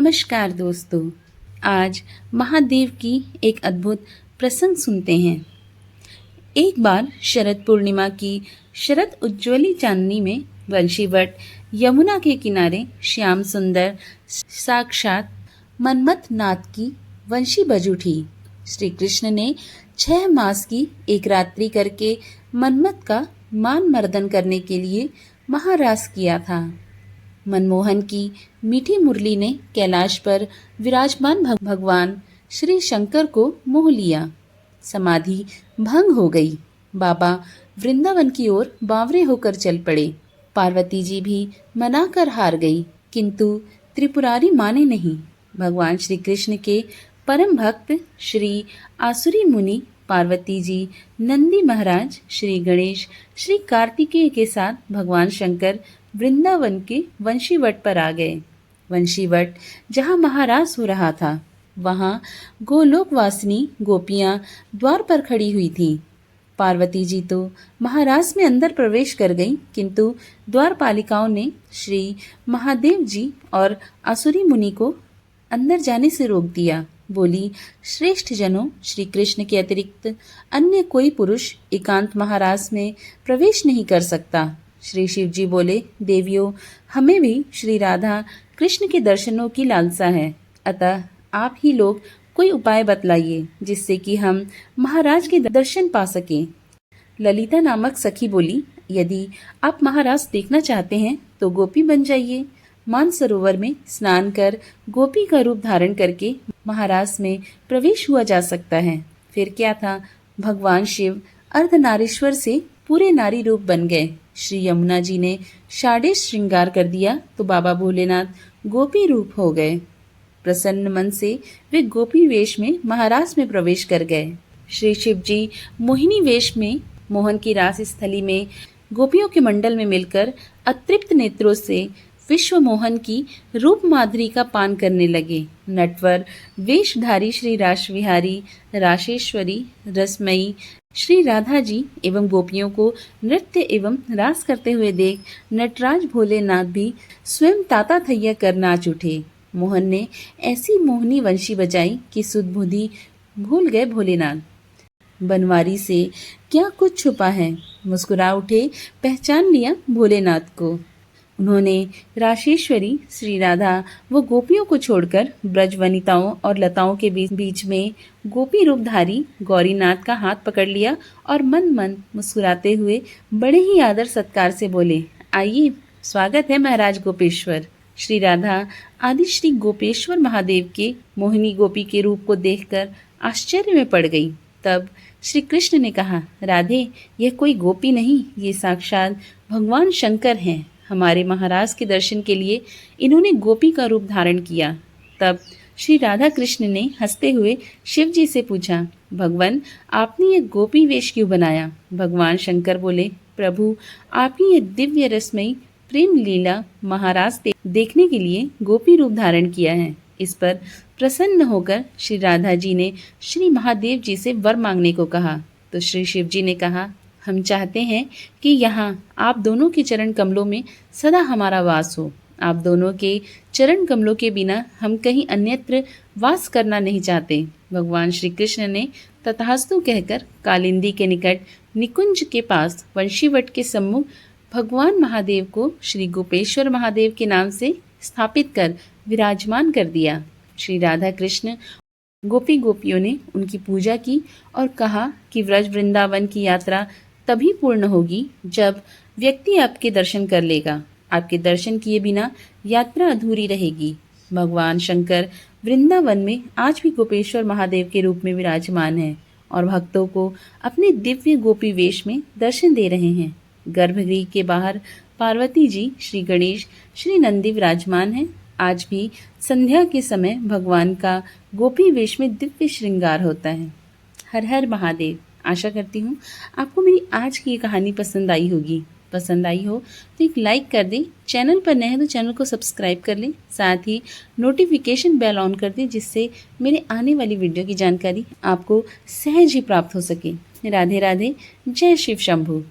नमस्कार दोस्तों। आज महादेव की एक अद्भुत प्रसंग सुनते हैं। एक बार शरद पूर्णिमा की शरद उज्ज्वली चांदनी में वंशीवट यमुना के किनारे श्याम सुंदर साक्षात मन्मथ नाथ की वंशी बज उठी। श्री कृष्ण ने 6 मास की एक रात्रि करके मन्मथ का मान मर्दन करने के लिए महारास किया था। मनमोहन की मीठी मुरली ने कैलाश पर विराजमान भगवान श्री शंकर को मोह लिया। समाधि भंग हो गई। बाबा वृंदावन की ओर बावरे होकर चल पड़े। पार्वती जी भी मनाकर हार गई, किंतु त्रिपुरारी माने नहीं। भगवान श्री कृष्ण के परम भक्त श्री आसुरी मुनि, पार्वती जी, नंदी महाराज, श्री गणेश, श्री कार्तिकेय के साथ भगवान शंकर वृंदावन के वंशीवट पर आ गए। वंशीवट जहाँ महारास हो रहा था, वहाँ गोलोकवासिनी गोपियाँ द्वार पर खड़ी हुई थीं। पार्वती जी तो महारास में अंदर प्रवेश कर गईं, किंतु द्वारपालिकाओं ने श्री महादेव जी और आसुरी मुनि को अंदर जाने से रोक दिया। बोली, श्रेष्ठ जनों, श्री कृष्ण के अतिरिक्त अन्य कोई पुरुष एकांत महारास में प्रवेश नहीं कर सकता। श्री शिव जी बोले, देवियों, हमें भी श्री राधा कृष्ण के दर्शनों की लालसा है, अतः आप ही लोग कोई उपाय बतलाइए जिससे कि हम महाराज के दर्शन पा सकें। ललिता नामक सखी बोली, यदि आप महाराज देखना चाहते हैं तो गोपी बन जाइए। मानसरोवर में स्नान कर गोपी का रूप धारण करके महाराज में प्रवेश हुआ जा सकता है। फिर क्या था, भगवान शिव अर्धनारीश्वर से पूरे नारी रूप बन गए। श्री यमुना जी ने षाडेश श्रृंगार कर दिया तो बाबा भोलेनाथ गोपी रूप हो गए। प्रसन्न मन से वे गोपी वेश में महारास में प्रवेश कर गए। श्री शिव जी मोहिनी वेश में मोहन की रास स्थली में गोपियों के मंडल में मिलकर अतृप्त नेत्रों से विश्व मोहन की रूप माधुरी का पान करने लगे। नटवर वेशधारी श्री रास विहारी, राशेश्वरी, रसमयी श्री राधा जी एवं गोपियों को नृत्य एवं रास करते हुए देख नटराज भोलेनाथ भी स्वयं ताता थैया कर नाच उठे। मोहन ने ऐसी मोहनी वंशी बजाई कि सुध बुद्धि भूल गए भोलेनाथ। बनवारी से क्या कुछ छुपा है, मुस्कुरा उठे, पहचान लिया भोलेनाथ को। उन्होंने राशेश्वरी, श्री राधा व गोपियों को छोड़कर ब्रज वनिताओं और लताओं के बीच में गोपी रूपधारी गौरीनाथ का हाथ पकड़ लिया और मन मन मुस्कुराते हुए बड़े ही आदर सत्कार से बोले, आइए, स्वागत है महाराज गोपेश्वर। श्री राधा आदि श्री गोपेश्वर महादेव के मोहिनी गोपी के रूप को देखकर आश्चर्य में पड़ गई। तब श्री कृष्ण ने कहा, राधे, यह कोई गोपी नहीं, ये साक्षात भगवान शंकर हैं। हमारे महाराज के दर्शन के लिए इन्होंने गोपी का रूप धारण किया। तब श्री राधा कृष्ण ने हंसते हुए शिव जी से पूछा, भगवान, आपने ये गोपी वेश क्यों बनाया? भगवान शंकर बोले, प्रभु, आपकी ये दिव्य रसमयी प्रेम लीला महाराज देखने के लिए गोपी रूप धारण किया है। इस पर प्रसन्न होकर श्री राधा जी ने श्री महादेव जी से वर मांगने को कहा। तो श्री शिव जी ने कहा, हम चाहते हैं कि यहाँ आप दोनों के चरण कमलों में सदा हमारा वास हो। आप दोनों के चरण कमलों के बिना हम कहीं अन्यत्र वास करना नहीं चाहते। भगवान श्री कृष्ण ने तथास्तु कहकर कालिंदी के निकट निकुंज के पास वंशीवट के सम्मुख भगवान महादेव को श्री गोपेश्वर महादेव के नाम से स्थापित कर विराजमान कर दिया। श्री राधा कृष्ण गोपियों ने उनकी पूजा की और कहा कि व्रज वृंदावन की यात्रा तभी पूर्ण होगी जब व्यक्ति आपके दर्शन कर लेगा। आपके दर्शन किए बिना यात्रा अधूरी रहेगी। भगवान शंकर वृंदावन में आज भी गोपेश्वर महादेव के रूप में विराजमान है और भक्तों को अपने दिव्य गोपी वेश में दर्शन दे रहे हैं। गर्भगृह के बाहर पार्वती जी, श्री गणेश, श्री नंदी विराजमान हैं। आज भी संध्या के समय भगवान का गोपी वेश में दिव्य श्रृंगार होता है। हर हर महादेव। आशा करती हूँ आपको मेरी आज की ये कहानी पसंद आई होगी। पसंद आई हो तो एक लाइक कर दें। चैनल पर नए हैं तो चैनल को सब्सक्राइब कर लें। साथ ही नोटिफिकेशन बेल ऑन कर दें, जिससे मेरे आने वाली वीडियो की जानकारी आपको सहज ही प्राप्त हो सके। राधे राधे। जय शिव शंभू।